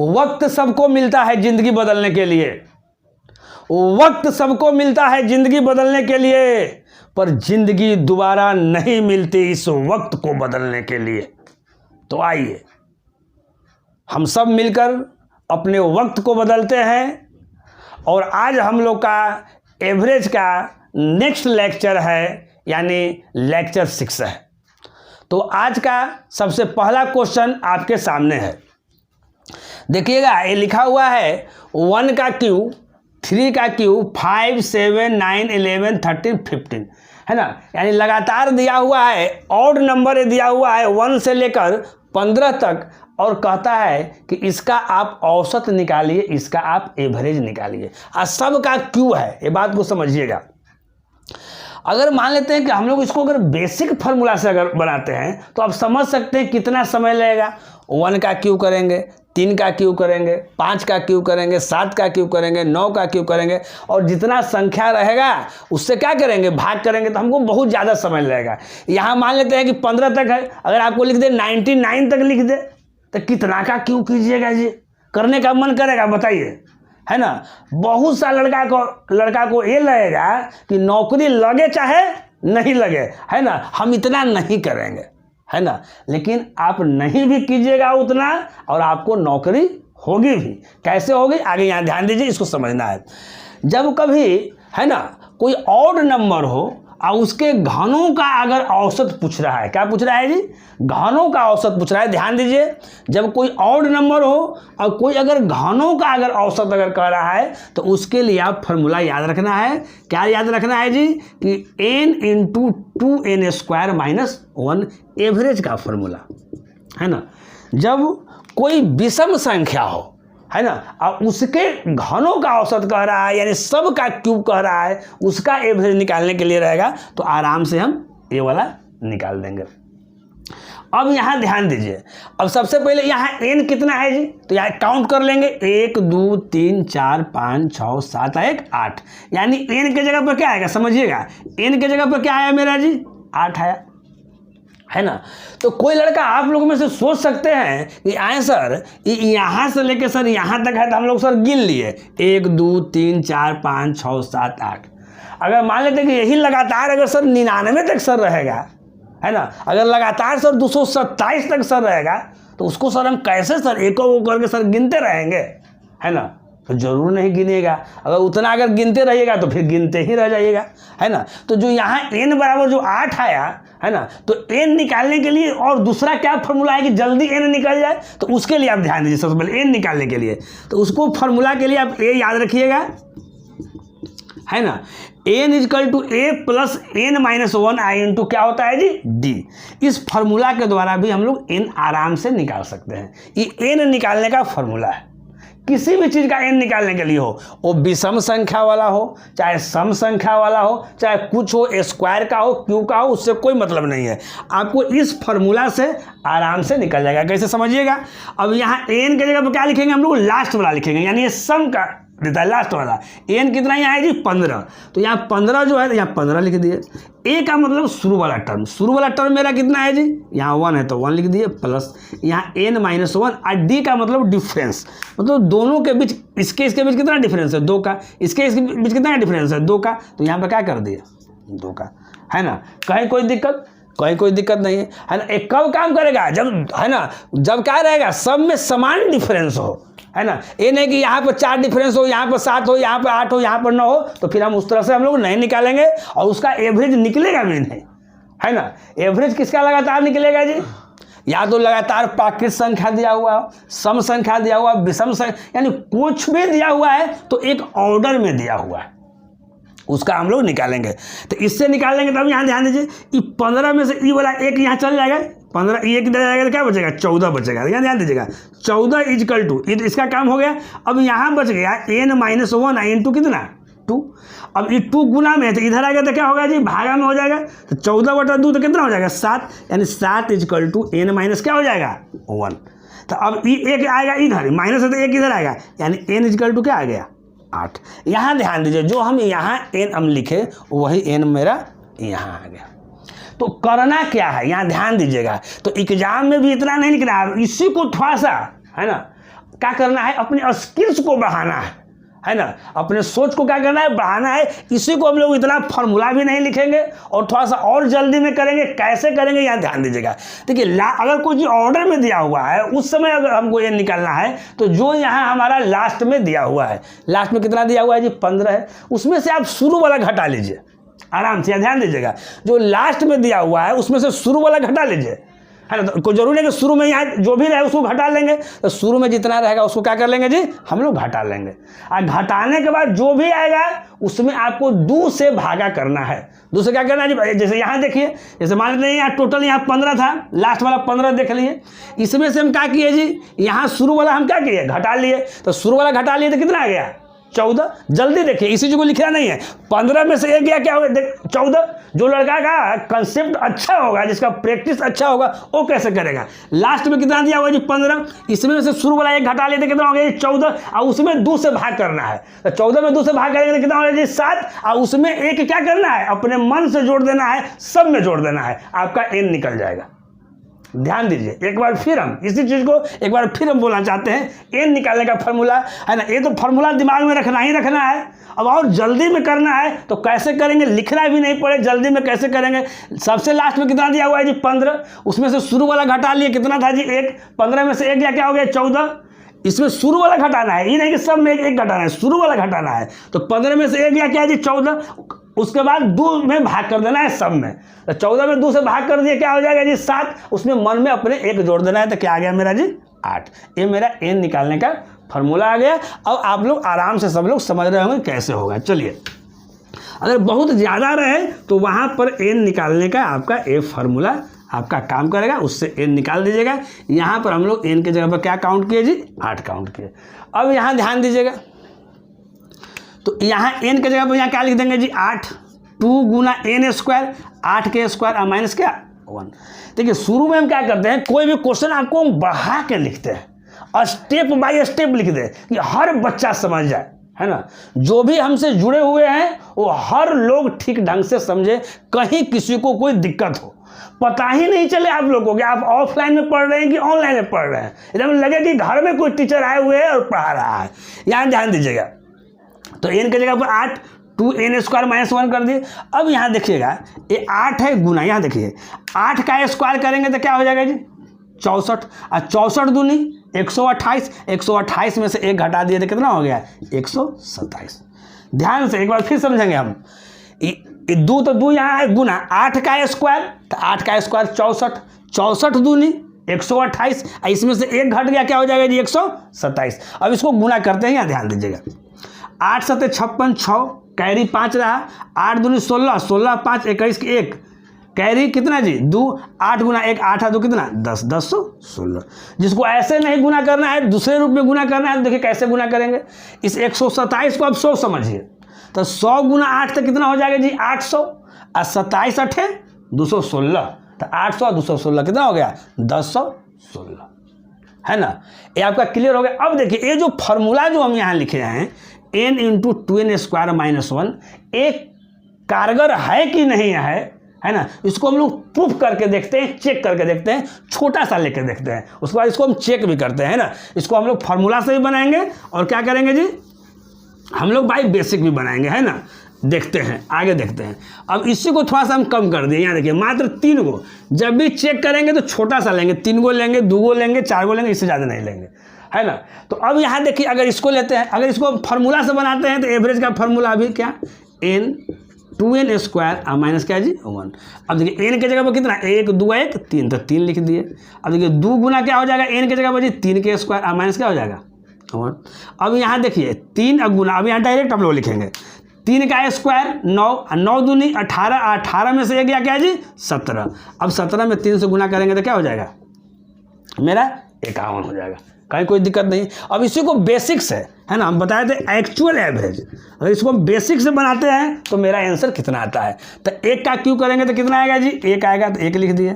वक्त सबको मिलता है जिंदगी बदलने के लिए, वक्त सबको मिलता है जिंदगी बदलने के लिए, पर जिंदगी दोबारा नहीं मिलती इस वक्त को बदलने के लिए। तो आइए हम सब मिलकर अपने वक्त को बदलते हैं। और आज हम लोग का एवरेज का नेक्स्ट लेक्चर है, यानी लेक्चर 6 है। तो आज का सबसे पहला क्वेश्चन आपके सामने है, देखिएगा। ये लिखा हुआ है 1 का क्यूब, 3 का क्यूब, 5, 7, 9, 11, 13, 15, है ना। यानी लगातार दिया हुआ है, ऑड नंबर दिया हुआ है 1 से लेकर 15 तक, और कहता है कि इसका आप औसत निकालिए, इसका आप एवरेज निकालिए। सब का क्यू है, ये बात को समझिएगा। अगर मान लेते हैं कि हम लोग इसको अगर बेसिक फार्मूला से अगर बनाते हैं तो आप समझ सकते हैं कितना समय लगेगा। 1 का क्यू करेंगे, 3 का क्यू करेंगे, 5 का क्यू करेंगे, 7 का क्यू करेंगे, 9 का क्यू करेंगे, और जितना संख्या रहेगा उससे क्या करेंगे, भाग करेंगे, तो हमको बहुत ज़्यादा समय लगेगा। यहाँ मान लेते हैं कि 15 तक है, अगर आपको लिख दे 99 तक लिख दे तो कितना का क्यू कीजिएगा जी, करने का मन करेगा, बताइए, है ना। बहुत सा लड़का को ये लगेगा कि नौकरी लगे चाहे नहीं लगे, है ना, हम इतना नहीं करेंगे, है ना। लेकिन आप नहीं भी कीजिएगा उतना और आपको नौकरी होगी भी। कैसे होगी, आगे यहाँ ध्यान दीजिए, इसको समझना है। जब कभी, है ना, कोई ऑड नंबर हो और उसके घनों का अगर औसत पूछ रहा है, क्या पूछ रहा है जी, घनों का औसत पूछ रहा है। ध्यान दीजिए, जब कोई ऑड नंबर हो और कोई अगर घनों का अगर औसत अगर कह रहा है तो उसके लिए आप फार्मूला याद रखना है। क्या याद रखना है जी, कि n × 2n² - 1 एवरेज का फार्मूला, है ना। जब कोई विषम संख्या हो, है ना, और उसके घनों का औसत कह रहा है, यानी सब का क्यूब कह रहा है, उसका एवरेज निकालने के लिए रहेगा, तो आराम से हम ये वाला निकाल देंगे। अब यहाँ ध्यान दीजिए, अब सबसे पहले यहाँ n कितना है जी, तो यहाँ काउंट कर लेंगे, 1, 2, 3, 4, 5, 6, 7, 1, 8। यानी n के जगह पर क्या आएगा, समझिएगा, n के जगह पर क्या आया मेरा जी, 8 आया, है ना। तो कोई लड़का आप लोगों में से सोच सकते हैं कि आए सर यहाँ से लेके सर यहाँ तक है, तो हम लोग सर गिन लिए 1, 2, 3, 4, 5, 6, 7, 8। अगर मान लेते हैं कि यही लगातार अगर सर 99 तक सर रहेगा, है ना, अगर लगातार सर 227 तक सर रहेगा, तो उसको सर हम कैसे सर एक करके सर गिनते रहेंगे, है ना। तो जरूर नहीं गिनेगा। अगर उतना अगर गिनते रहिएगा तो फिर गिनते ही रह जाइएगा, है ना। तो जो यहाँ n बराबर जो 8 आया, है ना, तो n निकालने के लिए और दूसरा क्या फार्मूला है कि जल्दी n निकल जाए, तो उसके लिए आप ध्यान दीजिए। सबसे पहले n निकालने के लिए, तो उसको फार्मूला के लिए आप a याद रखिएगा, है ना। n = a + n - 1 i × क्या होता है जी, d। इस फार्मूला के द्वारा भी हम लोग n आराम से निकाल सकते हैं। ये n निकालने का फार्मूला है। किसी भी चीज़ का n निकालने के लिए हो, वो विषम संख्या वाला हो, चाहे सम संख्या वाला हो, चाहे कुछ हो, स्क्वायर का हो, क्यू का हो, उससे कोई मतलब नहीं है। आपको इस फार्मूला से आराम से निकल जाएगा। कैसे, समझिएगा। अब यहाँ n के जगह पर क्या लिखेंगे, हम लोग लास्ट वाला लिखेंगे, यानी ये सम का देता है लास्ट वाला। n कितना यहाँ है जी, 15। तो यहाँ 15 जो है, तो यहाँ 15 लिख दिए। a का मतलब शुरू वाला टर्म, शुरू वाला टर्म मेरा कितना है जी, यहाँ 1 है तो 1 लिख दिए, प्लस यहाँ n - 1, और d का मतलब डिफरेंस, मतलब दोनों के बीच, इसके बीच कितना डिफरेंस है, 2 का, इसके बीच कितना डिफरेंस है, 2 का। तो यहाँ पर क्या कर दिए, 2 का, है ना। कहीं कोई दिक्कत नहीं है ना। एक कब काम करेगा, जब, है ना, जब क्या रहेगा, सब में समान डिफरेंस हो, है ना। ये नहीं कि यहाँ पर 4 डिफरेंस हो, यहाँ पर 7 हो, यहाँ पर 8 हो, यहाँ पर 9 हो, तो फिर हम उस तरह से हम लोग नहीं निकालेंगे और उसका एवरेज निकलेगा भी नहीं, है ना। एवरेज किसका लगातार निकलेगा जी, या तो लगातार प्राकृत संख्या दिया हुआ हो, सम संख्या दिया हुआ, विषम संख्या, यानी कुछ भी दिया हुआ है तो एक ऑर्डर में दिया हुआ है, उसका हम लोग निकालेंगे। तो इससे निकालेंगे, तब यहाँ ध्यान दीजिए, ये 15 में से ई वाला 1 यहाँ चल जाएगा, 15 ये किधर जाएगा, तो क्या बचेगा, 14 बचेगा। यहाँ ध्यान दीजिएगा, 14 = इसका काम हो गया। अब यहाँ बच गया n - 1 i × कितना, 2। अब ये 2 गुना में है, तो इधर आ गया तो क्या होगा जी, भागा में हो जाएगा। तो 14/2 तो कितना हो जाएगा, 7, यानी 7 = n - क्या हो जाएगा, 1। तो अब ये 1 आएगा इधर, माइनस है तो 1 इधर आएगा, यानी n = क्या आ गया, 8। यहाँ ध्यान दीजिए, जो हम यहाँ n हम लिखे वही n मेरा यहाँ आ गया। तो करना क्या है, यहाँ ध्यान दीजिएगा। तो एग्जाम में भी इतना नहीं लिखना है, इसी को थोड़ा सा, है ना, क्या करना है, अपने स्किल्स को बढ़ाना है ना, अपने सोच को क्या करना है, बढ़ाना है। इसी को हम लोग इतना फॉर्मूला भी नहीं लिखेंगे और थोड़ा सा और जल्दी में करेंगे। कैसे करेंगे यहाँ ध्यान दीजिएगा। देखिए अगर कोई चीज़ ऑर्डर में दिया हुआ है उस समय अगर हमको ये निकालना है तो जो यहाँ हमारा लास्ट में दिया हुआ है, लास्ट में कितना दिया हुआ है जी 15 है, उसमें से आप शुरू वाला घटा लीजिए आराम से। ध्यान दीजिएगा जो लास्ट में दिया हुआ है उसमें से शुरू वाला घटा लीजिए, है ना। तो कोई जरूरी नहीं कि शुरू में यहाँ जो भी रहे उसको घटा लेंगे, तो शुरू में जितना रहेगा उसको क्या कर लेंगे जी, हम लोग घटा लेंगे। और घटाने के बाद जो भी आएगा उसमें आपको 2 से भागा करना है। 2 से क्या करना है जी, जैसे यहाँ देखिए, जैसे मान लेते हैं यहाँ टोटल यहाँ 15 था, लास्ट वाला 15 देख लिए। इसमें से हम क्या किए जी, यहाँ शुरू वाला हम क्या किए, घटा लिए। तो शुरू वाला घटा लिए तो कितना आ गया 14। जल्दी देखिए, इसी चीज को लिखना नहीं है। 15 में से एक गया क्या होगा 14। जो लड़का का कंसेप्ट अच्छा होगा, जिसका प्रैक्टिस अच्छा होगा, वो कैसे करेगा। लास्ट में कितना दिया हुआ जी 15, इसमें से शुरू वाला एक घटा लेते कितना हो गया 14, और उसमें 2 से भाग करना है। तो 14 में 2 से भाग करेंगे तो कितना होगा जी 7, और उसमें एक क्या करना है, अपने मन से जोड़ देना है, सब में जोड़ देना है, आपका n निकल जाएगा। ध्यान दीजिए एक बार फिर, हम इसी चीज़ को एक बार फिर हम बोलना चाहते हैं। एन निकालने का फॉर्मूला है ना, ये तो फॉर्मूला दिमाग में रखना ही रखना है। अब और जल्दी में करना है तो कैसे करेंगे, लिखना भी नहीं पड़े, जल्दी में कैसे करेंगे। सबसे लास्ट में कितना दिया हुआ है जी 15, उसमें से शुरू वाला घटा लिए, कितना था जी 1। 15 में से एक क्या हो गया 14, इसमें शुरू वाला घटाना है, ये नहीं कि सब में एक घटाना है, शुरू वाला घटाना है। तो 15 में से एक क्या है जी 14, उसके बाद 2 में भाग कर देना है सब में। तो 14 में 2 से भाग कर दिए क्या हो जाएगा जी 7, उसमें मन में अपने 1 जोड़ देना है, तो क्या आ गया मेरा जी 8। ये मेरा n निकालने का फॉर्मूला आ गया। अब आप लोग आराम से सब लोग समझ रहे होंगे कैसे होगा। चलिए, अगर बहुत ज़्यादा रहे तो वहाँ पर n निकालने का आपका ये फार्मूला आपका काम करेगा, उससे n निकाल दीजिएगा। यहाँ पर हम लोग n के जगह पर क्या काउंट किए जी 8 काउंट किए। अब यहाँ ध्यान दीजिएगा, तो यहाँ n के जगह पर यहाँ क्या लिख देंगे जी 8, 2 गुना n स्क्वायर, 8 के स्क्वायर और माइनस क्या 1। देखिए शुरू में हम क्या करते हैं, कोई भी क्वेश्चन आपको बढ़ा के लिखते हैं, स्टेप बाय स्टेप लिख दे कि हर बच्चा समझ जाए, है ना। जो भी हमसे जुड़े हुए हैं वो हर लोग ठीक ढंग से समझे, कहीं किसी को कोई दिक्कत हो, पता ही नहीं चले आप लोगों को कि आप ऑफलाइन में पढ़ रहे हैं कि ऑनलाइन में पढ़ रहे हैं। एकदम लगे कि घर में कोई टीचर आए हुए हैं और पढ़ा रहा है। यहाँ ध्यान दीजिएगा, तो n की जगह पर 8, 2n स्क्वायर माइनस 1 कर दिए। अब यहाँ देखिएगा ये 8 है गुना, यहाँ देखिए 8 का स्क्वायर करेंगे तो क्या हो जाएगा जी 64, और 64 दूनी 128, 128 में से 1 घटा दिए तो कितना हो गया 127। ध्यान से एक बार फिर समझेंगे हम, 2 तो 2 यहाँ है गुना 8 का स्क्वायर, तो 8 का स्क्वायर 64, 64 दूनी 128, इसमें से 1 घट गया क्या हो जाएगा जी 127। अब इसको गुना करते हैं, यहाँ ध्यान दीजिएगा 8 7 56, 6 कैरी 5 रहा, 8 दूनी 16, 16 5 21 के 1 कैरी कितना जी 2, 8 गुना 1 8 2 कितना 10, 1016। जिसको ऐसे नहीं गुना करना है, दूसरे रूप में गुना करना है, तो देखिए कैसे गुना करेंगे। इस 127 को आप 100 समझिए, तो 100 गुना 8 तो कितना हो जाएगा जी 800, और 27 8 216, तो 800 और 216 कितना हो गया 1016, है ना। ये आपका क्लियर हो गया। अब देखिए ये जो फॉर्मूला जो हम यहाँ लिखे हैं n into 2n square minus 1, एक कारगर है कि नहीं है ना, इसको हम लोग प्रूफ करके देखते हैं, चेक करके देखते हैं, छोटा सा लेके देखते हैं, उसके बाद इसको हम चेक भी करते हैं ना। इसको हम लोग फार्मूला से भी बनाएंगे और क्या करेंगे जी हम लोग बाई बेसिक भी बनाएंगे, है ना। देखते हैं आगे देखते हैं। अब इसी को थोड़ा सा हम कम कर दिए, यहाँ देखिए मात्र 3 गो, जब भी चेक करेंगे तो छोटा सा लेंगे, 3 गो लेंगे, 2 गो लेंगे, 4 गो लेंगे, इससे ज़्यादा नहीं लेंगे, है ना। तो अब यहाँ देखिए अगर इसको लेते हैं, अगर इसको फार्मूला से बनाते हैं तो एवरेज का फार्मूला अभी क्या n 2n स्क्वायर माइनस क्या जी 1। अब देखिए n के जगह पर कितना 1 2 1 3, तो 3 लिख दिए। अब देखिए 2 गुना क्या हो जाएगा n के जगह पर जी 3 के स्क्वायर माइनस क्या हो जाएगा 1। अब यहाँ देखिए 3 गुना, अब यहाँ डायरेक्ट हम लोग लिखेंगे 3 का स्क्वायर 9, 9 दूनी 18, 18 में से 1 क्या है जी 17। अब 17 में 3 से गुना करेंगे तो क्या हो जाएगा मेरा 51 हो जाएगा, कहीं कोई दिक्कत नहीं। अब इसी को बेसिक से, है ना, हम बताए थे एक्चुअल एवरेज, अगर इसको हम बेसिक से बनाते हैं तो मेरा आंसर कितना आता है। तो 1 का क्यू करेंगे तो कितना आएगा जी 1 आएगा, तो 1 लिख दिए।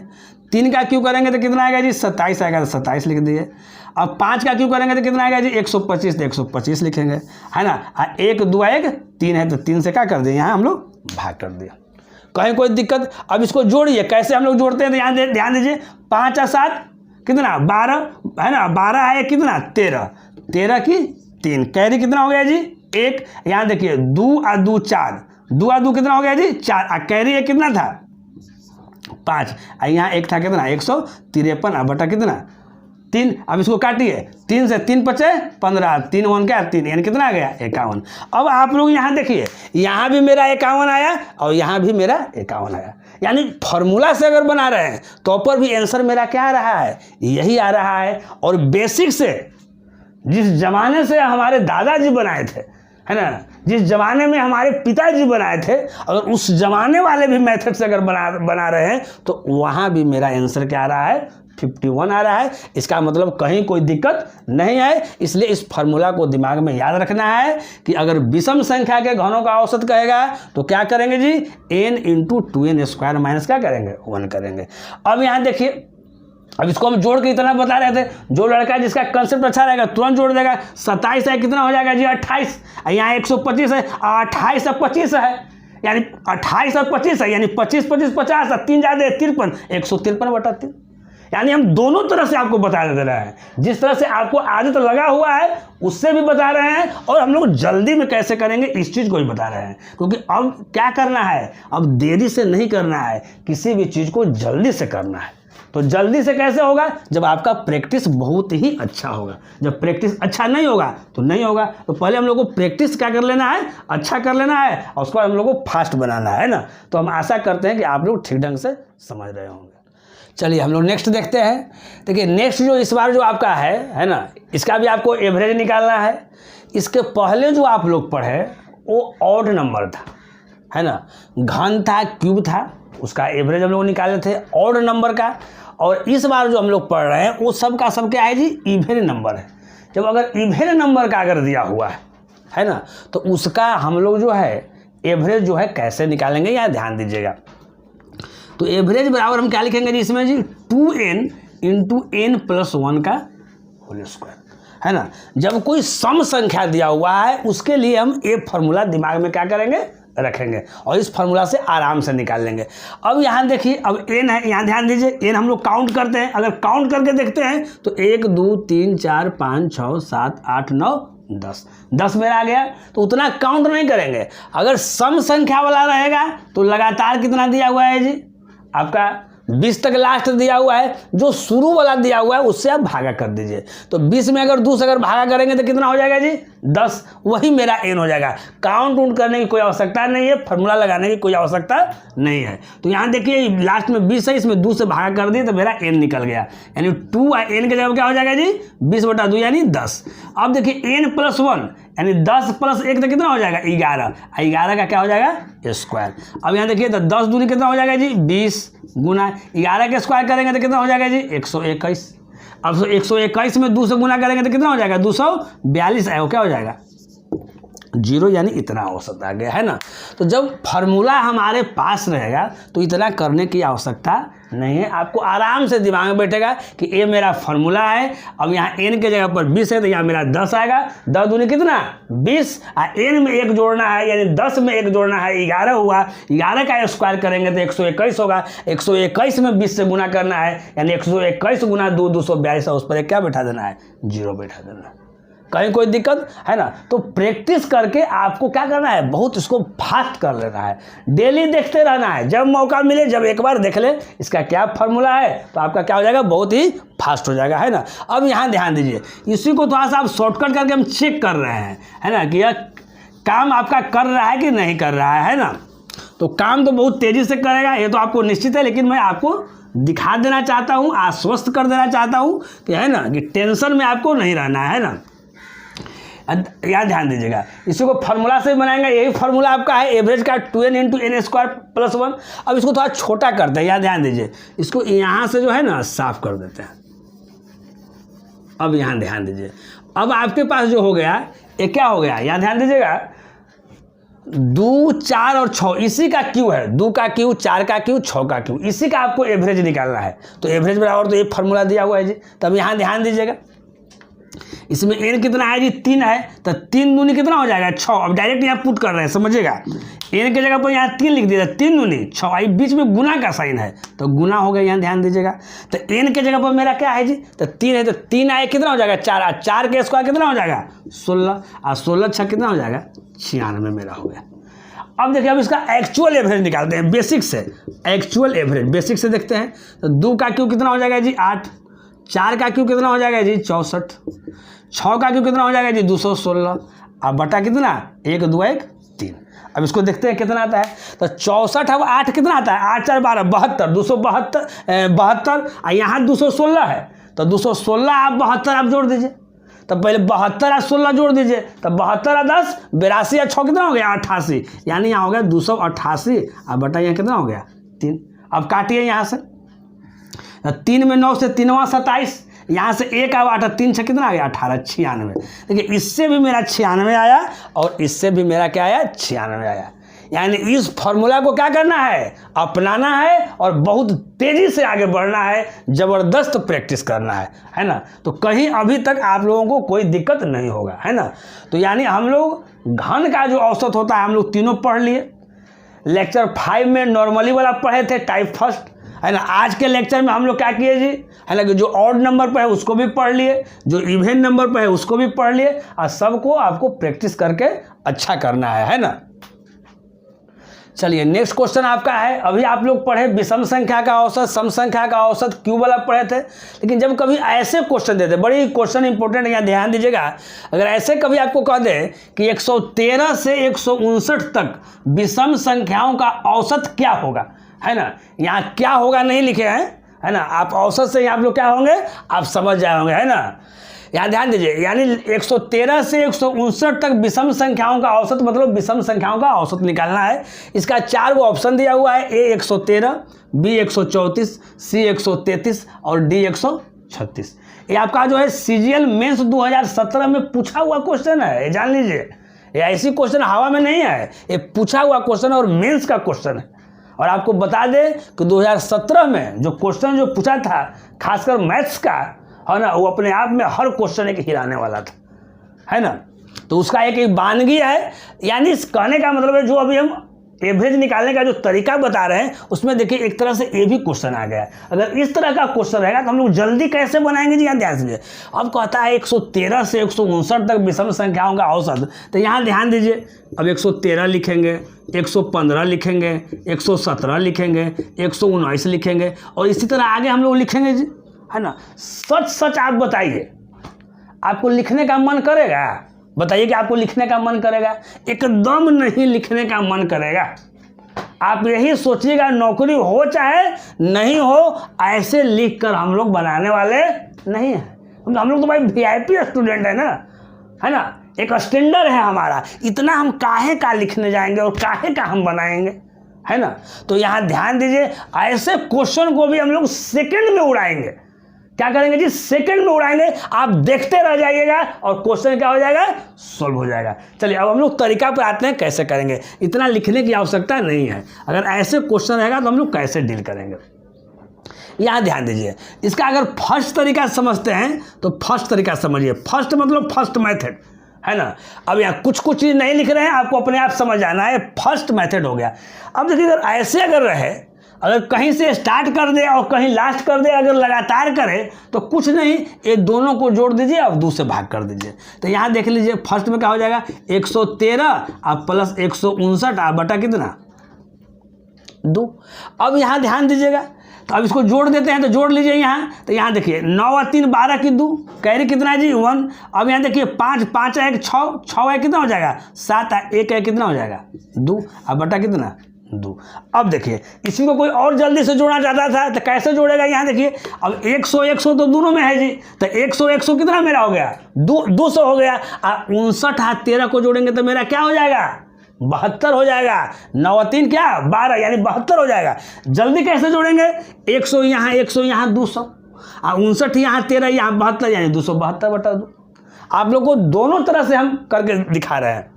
3 का क्यू करेंगे तो कितना आएगा जी 27 आएगा, तो 27 लिख दिए। अब 5 का क्यू करेंगे तो कितना आएगा जी 125, तो 125 लिखेंगे, है ना। 1 2 1 3 है, तो 3 से क्या कर दिए यहाँ हम लोग भाग कर दिया, कहीं कोई दिक्कत। अब इसको जोड़िए, कैसे हम लोग जोड़ते हैं तो ध्यान दीजिए 5 और 7 कितना 12, है ना, 12 है कितना 13, 13 की 3, कैरी कितना हो गया जी 1। यहाँ देखिए 2 और 2 4, 2 और 2 कितना हो गया जी 4, और कैरी 1 कितना था 5, यहाँ 1 था कितना 153 बटा कितना 3। अब इसको काटिए, 3 से 3 बचे 15, 3 1 क्या 3, यानी कितना आ गया 51। अब आप लोग यहाँ देखिए, यहाँ भी मेरा 51 आया और यहाँ भी मेरा 51 आया, यानी फॉर्मूला से अगर बना रहे हैं तो पर भी आंसर मेरा क्या आ रहा है, यही आ रहा है। और बेसिक से जिस जमाने से हमारे दादाजी बनाए थे, है ना, जिस जमाने में हमारे पिताजी बनाए थे, अगर उस जमाने वाले भी मेथड से अगर बना रहे हैं तो वहाँ भी मेरा आंसर क्या आ रहा है 51 आ रहा है। इसका मतलब कहीं कोई दिक्कत नहीं है। इसलिए इस फार्मूला को दिमाग में याद रखना है कि अगर विषम संख्या के घनों का औसत कहेगा तो क्या करेंगे जी, n इंटू 2n² माइनस क्या करेंगे 1 करेंगे। अब यहाँ देखिए, अब इसको हम जोड़ के इतना बता रहे थे, जो लड़का जिसका कंसेप्ट अच्छा रहेगा तुरंत जोड़ देगा। 27 है कितना हो जाएगा जी 28, यहाँ 125 है, 28 और 25 है, यानी 28 और 25 है, यानी 25 25 50 और 3 ज़्यादा 53, 153 बटा 3। यानी हम दोनों तरह से आपको बता दे रहे हैं, जिस तरह से आपको आदत लगा हुआ है उससे भी बता रहे हैं, और हम लोग जल्दी में कैसे करेंगे इस चीज़ को भी बता रहे हैं। क्योंकि अब क्या करना है, अब देरी से नहीं करना है, किसी भी चीज़ को जल्दी से करना है। तो जल्दी से कैसे होगा, जब आपका प्रैक्टिस बहुत ही अच्छा होगा। जब प्रैक्टिस अच्छा नहीं होगा तो नहीं होगा। तो पहले हम लोग को प्रैक्टिस क्या कर लेना है, अच्छा कर लेना है, और उसके बाद हम लोग को फास्ट बनाना है ना। तो हम आशा करते हैं कि आप लोग ठीक ढंग से समझ रहे होंगे। चलिए हम लोग नेक्स्ट देखते हैं। देखिए नेक्स्ट जो इस बार जो आपका है ना, इसका भी आपको एवरेज निकालना है। इसके पहले जो आप लोग पढ़े वो ऑड नंबर था, है ना, घन था, क्यूब था, उसका एवरेज हम लोग निकाले थे ऑड नंबर का। और इस बार जो हम लोग पढ़ रहे हैं वो सब का सब क्या है जी, इवन नंबर है। जब अगर इवन नंबर का अगर दिया हुआ है ना, तो उसका हम लोग जो है एवरेज जो है कैसे निकालेंगे, यहाँ ध्यान दीजिएगा। तो एवरेज बराबर हम क्या लिखेंगे जी इसमें जी, 2n इंटू n+1 का होल स्क्वायर, है ना। जब कोई सम संख्या दिया हुआ है उसके लिए हम ये फार्मूला दिमाग में क्या करेंगे, रखेंगे, और इस फार्मूला से आराम से निकाल लेंगे। अब यहाँ देखिए, अब n है, यहाँ ध्यान दीजिए, n हम लोग काउंट करते हैं। अगर काउंट करके देखते हैं तो 1 2 3 4 5 6 7 8 9 10 मेरा आ गया। तो उतना काउंट नहीं करेंगे। अगर सम संख्या वाला रहेगा तो लगातार कितना दिया हुआ है जी, आपका 20 तक लास्ट दिया हुआ है। जो शुरू वाला दिया हुआ है उससे आप भागा कर दीजिए। तो 20 में अगर 2 से अगर भागा करेंगे तो कितना हो जाएगा जी 10, वही मेरा n हो जाएगा। काउंट उंट करने की कोई आवश्यकता नहीं है, फार्मूला लगाने की कोई आवश्यकता नहीं है। तो यहाँ देखिए लास्ट में 20 है, इसमें 2 से भागा कर दिए तो मेरा n निकल गया, यानी 2 n के जगह क्या हो जाएगा जी 20/2 यानी 10। अब देखिए n+1 यानी 10 + 1 तो कितना हो जाएगा 11, 11 का क्या हो जाएगा स्क्वायर। अब यहाँ देखिए तो 10 दूनी कितना हो जाएगा जी 20 गुना 11 के स्क्वायर करेंगे तो कितना हो जाएगा जी 121। अब 121 में 2 से गुना करेंगे तो कितना हो जाएगा 242 है, वो क्या हो जाएगा 0, यानी इतना औसत आ गया, है ना। तो जब फार्मूला हमारे पास रहेगा तो इतना करने की आवश्यकता नहीं है। आपको आराम से दिमाग में बैठेगा कि ये मेरा फार्मूला है। अब यहाँ n के जगह पर 20 है तो यहाँ मेरा 10 आएगा, 10 दूनी कितना 20, n में 1 जोड़ना है, यानी 10 में 1 जोड़ना है 11 हुआ, 11 का स्क्वायर करेंगे तो 121 होगा, 121 में 20 से गुना करना है, यानी 121 गुना 2 242, उस पर क्या बैठा देना है 0 बैठा देना है। कहीं कोई दिक्कत है ना। तो प्रैक्टिस करके आपको क्या करना है, बहुत इसको फास्ट कर लेना है, डेली देखते रहना है। जब मौका मिले, जब एक बार देख ले इसका क्या फार्मूला है तो आपका क्या हो जाएगा, बहुत ही फास्ट हो जाएगा, है ना। अब यहाँ ध्यान दीजिए, इसी को थोड़ा सा आप शॉर्टकट करके हम चेक कर रहे हैं, है ना, कि यह काम आपका कर रहा है कि नहीं कर रहा है ना। तो काम तो बहुत तेज़ी से करेगा, ये तो आपको निश्चित है, लेकिन मैं आपको दिखा देना चाहता हूँ, आश्वस्त कर देना चाहता हूँ कि है ना, कि टेंशन में आपको नहीं रहना है ना। याद ध्यान दीजिएगा, इसी को फार्मूला से बनाएंगे। यही फार्मूला आपका है एवरेज का 2n इंटू n² + 1। अब इसको थोड़ा छोटा करते हैं, याद ध्यान दीजिए, इसको यहाँ से जो है ना साफ कर देते हैं। अब यहाँ ध्यान दीजिए, अब आपके पास जो हो गया ये क्या हो गया, याद ध्यान दीजिएगा, 2 4 और 6 इसी का क्यू है, 2 का क्यू, 4 का क्यू, 6 का क्यू, इसी का आपको एवरेज निकालना है। तो एवरेज बराबर तो ये फार्मूला दिया हुआ है जी। तब यहाँ ध्यान दीजिएगा, इसमें n कितना है जी 3 है, तो 3 दूनी कितना हो जाएगा 6। अब डायरेक्ट यहाँ पुट कर रहे हैं, समझिएगा, n की जगह पर यहाँ 3 लिख दिया, 3 दूनी 6, बीच में गुना का साइन है तो गुना हो गया, यहाँ ध्यान दीजिएगा। तो n की जगह पर मेरा क्या है जी, तो 3 है, तो 3 आए कितना हो जाएगा 4, 4 के स्क्वायर कितना हो जाएगा 16, और 16 6 कितना हो जाएगा 96 मेरा हो गया। अब देखिए, अब इसका एक्चुअल एवरेज निकालते हैं बेसिक से, एक्चुअल एवरेज बेसिक से देखते हैं। तो 2 का क्यूब कितना हो जाएगा जी 8, 4 का क्यूब कितना हो जाएगा जी 64, 6 का क्यूब कितना हो जाएगा जी 216, अब बटा कितना 1 2 1 3। अब इसको देखते हैं कितना आता है। तो 64 अब 8 कितना आता है, 8 4 12 72, 272 और यहाँ 216 है, तो 216 आप 72 आप जोड़ दीजिए। तो पहले 72 और 16 जोड़ दीजिए, तो 72 और 10 82 और 6 कितना हो गया 88, यानी यहाँ हो गया 288, अब बटा यहाँ कितना हो गया 3। अब काटिए यहाँ से, 3 में 9 से 3 27, यहाँ से 1 और 8 3 6 कितना आ गया 18, 96। देखिए इससे भी मेरा 96 आया और इससे भी मेरा क्या आया 96 आया। यानी इस फॉर्मूला को क्या करना है, अपनाना है और बहुत तेज़ी से आगे बढ़ना है, ज़बरदस्त प्रैक्टिस करना है ना। तो कहीं अभी तक आप लोगों को कोई दिक्कत नहीं होगा, है ना। तो यानी हम लोग घन का जो औसत होता है हम लोग तीनों पढ़ लिए। लेक्चर 5 में नॉर्मली वाला पढ़े थे, टाइप फर्स्ट, है ना। आज के लेक्चर में हम लोग क्या किए जी, है ना, कि जो ऑड नंबर पर है उसको भी पढ़ लिए, जो इवन नंबर पर है उसको भी पढ़ लिए, और सबको आपको प्रैक्टिस करके अच्छा करना है ना। चलिए नेक्स्ट क्वेश्चन आपका है। अभी आप लोग पढ़े विषम संख्या का औसत, सम संख्या का औसत, क्यूब वाला पढ़े थे। लेकिन जब कभी ऐसे क्वेश्चन देते, बड़ी क्वेश्चन इंपॉर्टेंट है, यहाँ ध्यान दीजिएगा। अगर ऐसे कभी आपको कह दे कि 113 से 159 तक विषम संख्याओं का औसत क्या होगा, है ना, यहाँ क्या होगा नहीं लिखे हैं, है ना। आप औसत से आप लोग क्या होंगे आप समझ जाओगे, है ना। यहाँ ध्यान दीजिए, यानी 113 से 159 तक विषम संख्याओं का औसत, मतलब विषम संख्याओं का औसत निकालना है। इसका 4 गो ऑप्शन दिया हुआ है, A 113, B 134, C 133 और D 136। ये आपका जो है CGL मेंस 2017 में पूछा हुआ क्वेश्चन है, ये जान लीजिए। ये ऐसी क्वेश्चन हवा में नहीं है, ये पूछा हुआ क्वेश्चन और मेंस का क्वेश्चन है। और आपको बता दें कि 2017 में जो क्वेश्चन जो पूछा था, खासकर मैथ्स का, है ना, वो अपने आप में हर क्वेश्चन एक हिलाने वाला था, है ना। तो उसका एक वानगी है। यानी इस कहने का मतलब है, जो अभी हम एवरेज निकालने का जो तरीका बता रहे हैं उसमें देखिए एक तरह से ये भी क्वेश्चन आ गया है। अगर इस तरह का क्वेश्चन रहेगा तो हम लोग जल्दी कैसे बनाएंगे जी, यहाँ ध्यान दीजिए। अब कहता है 113 से 159 तक विषम संख्याओं का औसत, तो यहाँ ध्यान दीजिए। अब 113 लिखेंगे, 115 लिखेंगे, 117 लिखेंगे, 119 लिखेंगे, और इसी तरह आगे हम लोग लिखेंगे जी, है ना। सच सच आप बताइए, आपको लिखने का मन करेगा? बताइए कि आपको लिखने का मन करेगा? एकदम नहीं लिखने का मन करेगा। आप यही सोचिएगा, नौकरी हो चाहे नहीं हो, ऐसे लिख कर हम लोग बनाने वाले नहीं हैं। हम लोग तो भाई VIP स्टूडेंट है ना, है ना। एक स्टैंडर्ड है हमारा, इतना हम काहे का लिखने जाएंगे और काहे का हम बनाएंगे, है ना। तो यहाँ ध्यान दीजिए, ऐसे क्वेश्चन को भी हम लोग सेकंड में उड़ाएंगे। क्या करेंगे जी, सेकंड में उड़ाएंगे। आप देखते रह जाइएगा और क्वेश्चन क्या हो जाएगा, सॉल्व हो जाएगा। चलिए अब हम लोग तरीका पर आते हैं, कैसे करेंगे। इतना लिखने की आवश्यकता नहीं है। अगर ऐसे क्वेश्चन रहेगा तो हम लोग कैसे डील करेंगे, यहाँ ध्यान दीजिए। इसका अगर फर्स्ट तरीका समझते हैं तो फर्स्ट तरीका समझिए। फर्स्ट मतलब फर्स्ट मेथड, है ना। अब यहाँ कुछ चीज़ नहीं लिख रहे हैं, आपको अपने आप समझ आना है। फर्स्ट मेथड हो गया। अब देखिए, अगर ऐसे अगर रहे, अगर कहीं से स्टार्ट कर दे और कहीं लास्ट कर दे, अगर लगातार करे तो कुछ नहीं, ये दोनों को जोड़ दीजिए और 2 से भाग कर दीजिए। तो यहाँ देख लीजिए, फर्स्ट में क्या हो जाएगा 113 और प्लस 159 और बटा कितना 2। अब यहाँ ध्यान दीजिएगा, तो अब इसको जोड़ देते हैं, तो जोड़ लीजिए यहाँ। तो यहाँ देखिए 9 और 3 12 की 2, कैरी कितना है जी 1। अब यहाँ देखिए 5 5 1 6 6 है कितना हो जाएगा 7 1 है कितना हो जाएगा 2 और बटा कितना 2। अब देखिए, इसी को कोई और जल्दी से जोड़ना चाहता था तो कैसे जोड़ेगा, यहाँ देखिए। अब 100 100 तो दोनों में है जी, तो 100 100 कितना मेरा हो गया 200 हो गया। और 59 और 13 को जोड़ेंगे तो मेरा क्या हो जाएगा 72 हो जाएगा। 9 और 3 क्या 12, यानी 72 हो जाएगा। जल्दी कैसे जोड़ेंगे, 100 यहाँ 200 और 59 यहाँ 13 यहाँ 72, यानी 272 बटा 2। आप लोग को दोनों तरह से हम करके दिखा रहे हैं।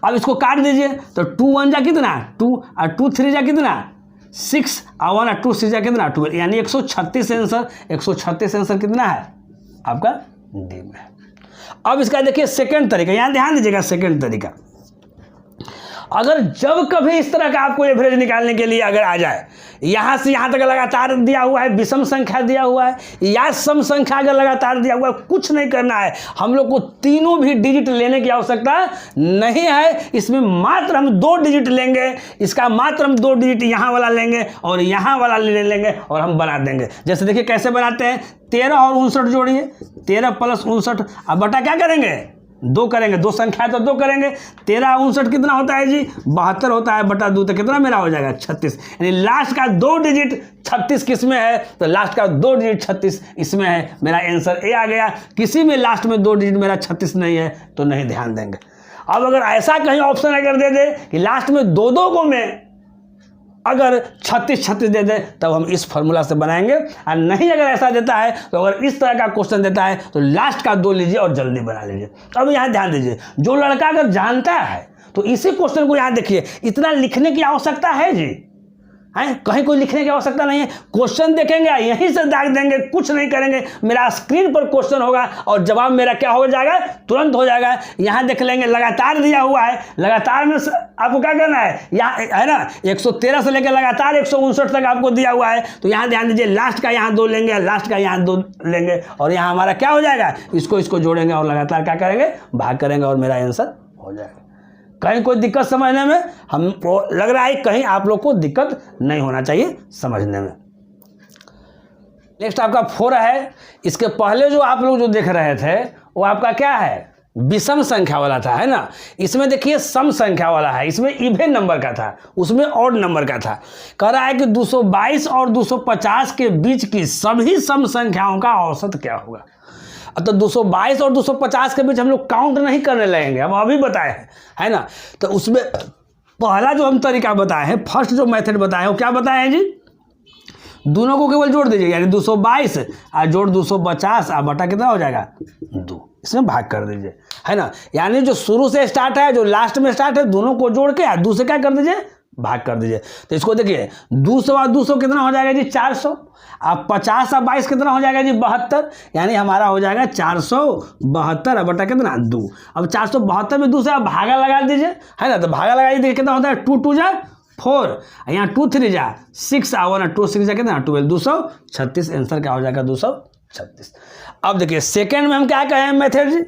अब इसको काट दीजिए, तो 2 1 जा कितना 2 और 2 3 जा कितना 6 और 1 और 2 6 जा कितना 12, यानी 136 आंसर। 136 आंसर कितना है आपका डी में। अब इसका देखिए सेकंड तरीका, यहाँ ध्यान दीजिएगा। सेकंड तरीका, अगर जब कभी इस तरह का आपको एवरेज निकालने के लिए अगर आ जाए, यहाँ से यहाँ तक लगातार दिया हुआ है, विषम संख्या दिया हुआ है या सम संख्या अगर लगातार दिया हुआ है, कुछ नहीं करना है, हम लोग को तीनों भी डिजिट लेने की आवश्यकता नहीं है। इसमें मात्र हम 2 डिजिट लेंगे, इसका मात्र हम 2 डिजिट यहाँ वाला लेंगे और यहाँ वाला ले लेंगे और हम बना देंगे। जैसे देखिए कैसे बनाते हैं, 13 और 59 जोड़िए, 13 प्लस 59, अब बटा क्या करेंगे, 2 करेंगे, 2 संख्या तो 2 करेंगे, 13 और 59 कितना होता है जी, 72 होता है, बटा 2 तो कितना मेरा हो जाएगा 36, यानी लास्ट का 2 डिजिट 36 किस में है, तो लास्ट का 2 डिजिट 36 इसमें है। मेरा आंसर ए आ गया। किसी में लास्ट में 2 डिजिट मेरा 36 नहीं है तो नहीं ध्यान देंगे। अब अगर ऐसा कहीं ऑप्शन अगर दे दे कि लास्ट में 2 को में अगर 36 दे दे तब हम इस फॉर्मूला से बनाएंगे, और नहीं अगर ऐसा देता है तो अगर इस तरह का क्वेश्चन देता है तो लास्ट का 2 लीजिए और जल्दी बना लीजिए। अब यहाँ ध्यान दीजिए, जो लड़का अगर जानता है तो इसी क्वेश्चन को यहाँ देखिए, इतना लिखने की आवश्यकता है जी, है कहीं कोई लिखने की आवश्यकता नहीं है। क्वेश्चन देखेंगे यहीं से दाग देंगे, कुछ नहीं करेंगे, मेरा स्क्रीन पर क्वेश्चन होगा और जवाब मेरा क्या हो जाएगा, तुरंत हो जाएगा। यहाँ देख लेंगे लगातार दिया हुआ है, लगातार में आपको क्या करना है, यहाँ है ना 113 से लेकर लगातार 159 तक आपको दिया हुआ है। तो यहाँ ध्यान दीजिए, लास्ट का यहाँ 2 लेंगे, लास्ट का यहाँ 2 लेंगे और यहाँ हमारा क्या हो जाएगा, इसको जोड़ेंगे और लगातार क्या करेंगे, भाग करेंगे और मेरा आंसर हो जाएगा। कहीं कोई दिक्कत समझने में हमको लग रहा है, कहीं आप लोग को दिक्कत नहीं होना चाहिए समझने में। नेक्स्ट आपका 4 है। इसके पहले जो आप लोग जो देख रहे थे वो आपका क्या है, विषम संख्या वाला था, है ना। इसमें देखिए सम संख्या वाला है, इसमें इवन नंबर का था, उसमें ऑड नंबर का था। कह रहा है कि 222 और 250 के बीच की सभी सम संख्याओं का औसत क्या होगा। तो 222 और 250 के बीच हम लोग काउंट नहीं करने लगेंगे, हम अभी बताए हैं, है ना। तो उसमें पहला जो हम तरीका बताए हैं, फर्स्ट जो मेथड बताए हैं वो क्या बताए हैं जी, दोनों को केवल जोड़ दीजिए, यानी 222 और जोड़ 250 और बटा कितना हो जाएगा 2, इसमें भाग कर दीजिए, है ना। यानी जो शुरू से स्टार्ट है, जो लास्ट में स्टार्ट है, दोनों को जोड़ के और 2 से क्या कर दीजिए, भाग कर दीजिए। तो इसको देखिए 200 और 200 कितना हो जाएगा जी 400, अब 50 और 22 कितना हो जाएगा जी 72, यानी हमारा हो जाएगा 472 बटा कितना 2। अब 472 में 2 से आप भागा लगा दीजिए, है ना। तो भागा लगा दीजिए कितना होता है 2 2 जा 4, यहाँ 2 3 जा 6 और 2 6 जा कितना 12, 236। आंसर क्या हो जाएगा 236। अब देखिए सेकेंड में हम क्या कहे हैं मेथड जी,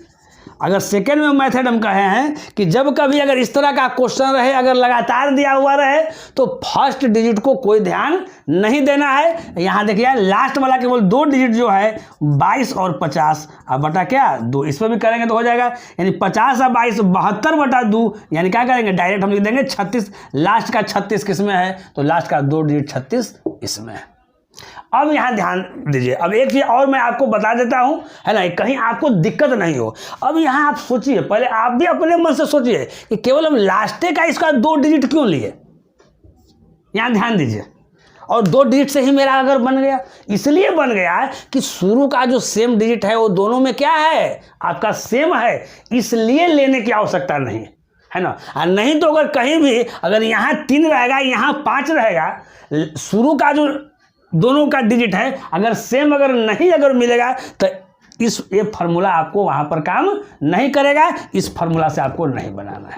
अगर सेकेंड में मेथड हम कहे हैं कि जब कभी अगर इस तरह का क्वेश्चन रहे, अगर लगातार दिया हुआ रहे तो फर्स्ट डिजिट को कोई ध्यान नहीं देना है। यहाँ देखिए लास्ट वाला केवल 2 डिजिट जो है 22 और 50 अब बटा क्या 2, इसमें भी करेंगे तो हो जाएगा, यानी 50 और 22 72 बटा 2, यानी क्या करेंगे डायरेक्ट हम लिख देंगे 36। लास्ट का 36 किस में है, तो लास्ट का 2 डिजिट 36 इसमें है। अब यहाँ ध्यान दीजिए, अब एक चीज और मैं आपको बता देता हूं, है ना, कहीं आपको दिक्कत नहीं हो। अब यहाँ आप सोचिए, पहले आप भी अपने मन से सोचिए कि केवल हम लास्टे का इसका 2 डिजिट क्यों लिए। यहाँ ध्यान दीजिए, और 2 डिजिट से ही मेरा अगर बन गया, इसलिए बन गया कि शुरू का जो सेम डिजिट है वो दोनों में क्या है, आपका सेम है, इसलिए लेने की आवश्यकता नहीं है ना। और नहीं तो अगर कहीं भी अगर यहाँ 3 रहेगा, यहाँ 5 रहेगा, शुरू का जो दोनों का डिजिट है अगर सेम अगर नहीं अगर मिलेगा तो ये फार्मूला आपको वहां पर काम नहीं करेगा, इस फार्मूला से आपको नहीं बनाना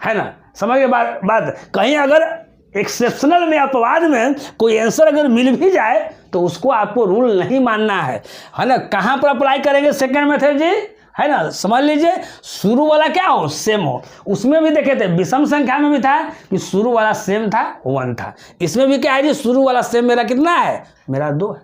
है ना। समझ गए बात। कहीं अगर एक्सेप्शनल में अपवाद में कोई आंसर अगर मिल भी जाए तो उसको आपको रूल नहीं मानना है ना। कहाँ पर अप्लाई करेंगे सेकेंड मेथड जी, है ना। समझ लीजिए शुरू वाला क्या हो, सेम हो। उसमें भी देखे थे विषम संख्या में भी था कि शुरू वाला सेम था 1 था, इसमें भी क्या है जी शुरू वाला सेम मेरा कितना है, मेरा 2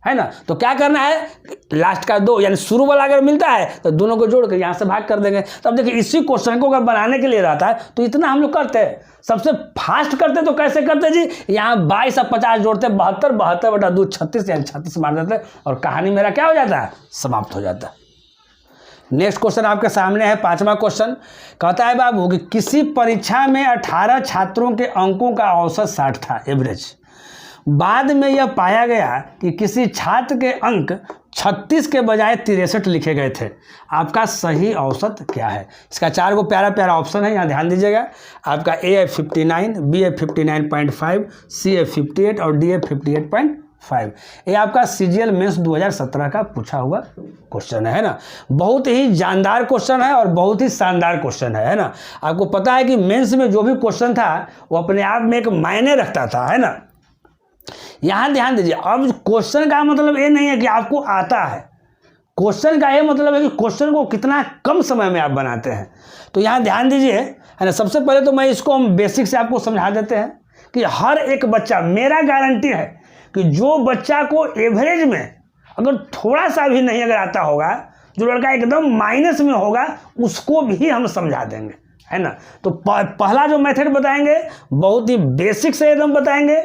है ना। तो क्या करना है, लास्ट का 2 यानी शुरू वाला अगर मिलता है तो दोनों को जोड़ कर यहाँ से भाग कर देंगे। तो अब देखिए इसी क्वेश्चन को अगर बनाने के लिए रहता है तो इतना हम लोग करते हैं, सबसे फास्ट करते तो कैसे करते जी, यहाँ 22 और 50 जोड़ते 72 बटा 2 36, यानी 36 मार देते और कहानी मेरा क्या हो जाता है, समाप्त हो जाता है। नेक्स्ट क्वेश्चन आपके सामने है 5वां क्वेश्चन। कहता है बाबू कि किसी परीक्षा में 18 छात्रों के अंकों का औसत 60 था, एवरेज। बाद में यह पाया गया कि किसी छात्र के अंक 36 के बजाय 63 लिखे गए थे, आपका सही औसत क्या है। इसका 4 प्यारा प्यारा ऑप्शन है, यहाँ ध्यान दीजिएगा। आपका ए है 59, बी है 59.5, सी है 58 और डी है 5। ये आपका CGL मेंस 2017 का पूछा हुआ क्वेश्चन है ना। बहुत ही जानदार क्वेश्चन है और बहुत ही शानदार क्वेश्चन है ना। आपको पता है कि मेंस में जो भी क्वेश्चन था वो अपने आप में एक मायने रखता था, है ना। यहाँ ध्यान दीजिए, अब क्वेश्चन का मतलब ये नहीं है कि आपको आता है, क्वेश्चन का ये मतलब है कि क्वेश्चन को कितना कम समय में आप बनाते हैं। तो यहाँ ध्यान दीजिए, है ना। सबसे पहले तो मैं इसको हम बेसिक से आपको समझा देते हैं कि हर एक बच्चा, मेरा गारंटी है कि जो बच्चा को एवरेज में अगर थोड़ा सा भी नहीं अगर आता होगा, जो लड़का एकदम माइनस में होगा, उसको भी हम समझा देंगे, है ना। तो पहला जो मेथड बताएंगे बहुत ही बेसिक से एकदम बताएंगे,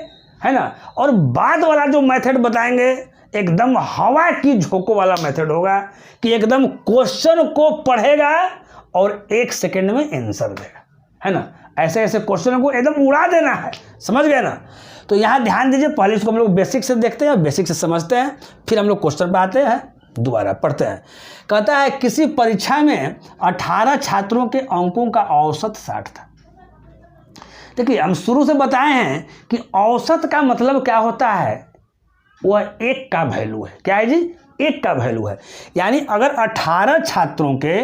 है ना। और बाद वाला जो मेथड बताएंगे एकदम हवा की झोंकों वाला मेथड होगा कि एकदम क्वेश्चन को पढ़ेगा और 1 सेकेंड में आंसर देगा, है ना। ऐसे ऐसे क्वेश्चन को एकदम उड़ा देना है, समझ गए ना। तो यहाँ ध्यान दीजिए, पहले इसको हम लोग बेसिक से देखते हैं, बेसिक से समझते हैं, फिर हम लोग क्वेश्चन पे आते हैं, दोबारा पढ़ते हैं। कहता है किसी परीक्षा में 18 छात्रों के अंकों का औसत 60 था। देखिए, हम शुरू से बताए हैं कि औसत का मतलब क्या होता है, वह 1 का वैल्यू है। क्या है जी? 1 का वैल्यू है। यानी अगर 18 छात्रों के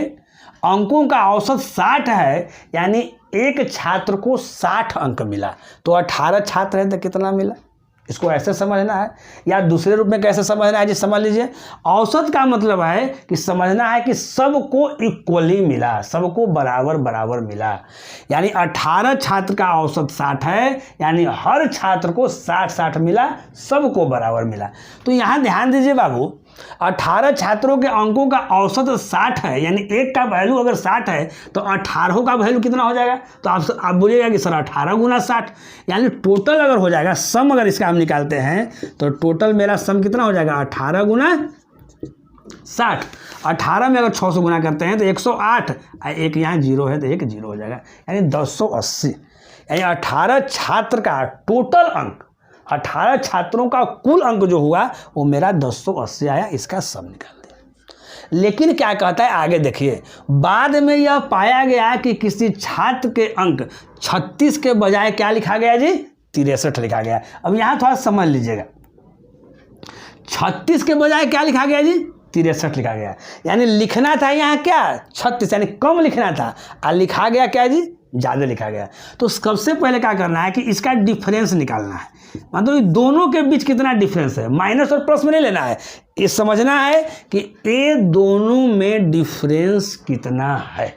अंकों का औसत 60 है, यानी एक छात्र को 60 अंक मिला, तो 18 छात्र हैं तो कितना मिला, इसको ऐसे समझना है। या दूसरे रूप में कैसे समझना है जी, समझ लीजिए। औसत का मतलब है कि समझना है कि सबको इक्वली मिला, सबको बराबर बराबर मिला। यानी 18 छात्र का औसत 60 है, यानी हर छात्र को 60-60 मिला, सबको बराबर मिला। तो यहाँ ध्यान दीजिए बाबू, 18 छात्रों के अंकों का औसत 60 है, यानी 1 का वैल्यू अगर 60 है तो 18 का वैल्यू कितना हो जाएगा। तो आप बोलिएगा कि सर 18 गुना 60, यानी टोटल अगर हो जाएगा, सम अगर इसका हम निकालते हैं तो टोटल मेरा सम कितना हो जाएगा, 18 गुना 60। 18 में अगर 600 गुना करते हैं तो 108, एक यहाँ 0 है तो एक 0 हो जाएगा, यानी 1080। यानी 18 छात्र का टोटल अंक, 18 छात्रों का कुल अंक जो हुआ वो मेरा 1080 आया, इसका सम निकाल दिया। लेकिन क्या कहता है आगे देखिए, बाद में यह पाया गया कि किसी छात्र के अंक 36 के बजाय क्या लिखा गया जी, 63 लिखा गया। अब यहाँ थोड़ा समझ लीजिएगा, 36 के बजाय क्या लिखा गया जी, 63 लिखा गया। यानी लिखना था यहाँ क्या, 36, यानी कम लिखना था, और लिखा गया क्या जी, ज़्यादा लिखा गया। तो सबसे पहले क्या करना है कि इसका डिफरेंस निकालना है, मतलब दोनों के बीच कितना डिफरेंस है, माइनस और प्लस में नहीं लेना है, ये समझना है कि ये दोनों में डिफरेंस कितना है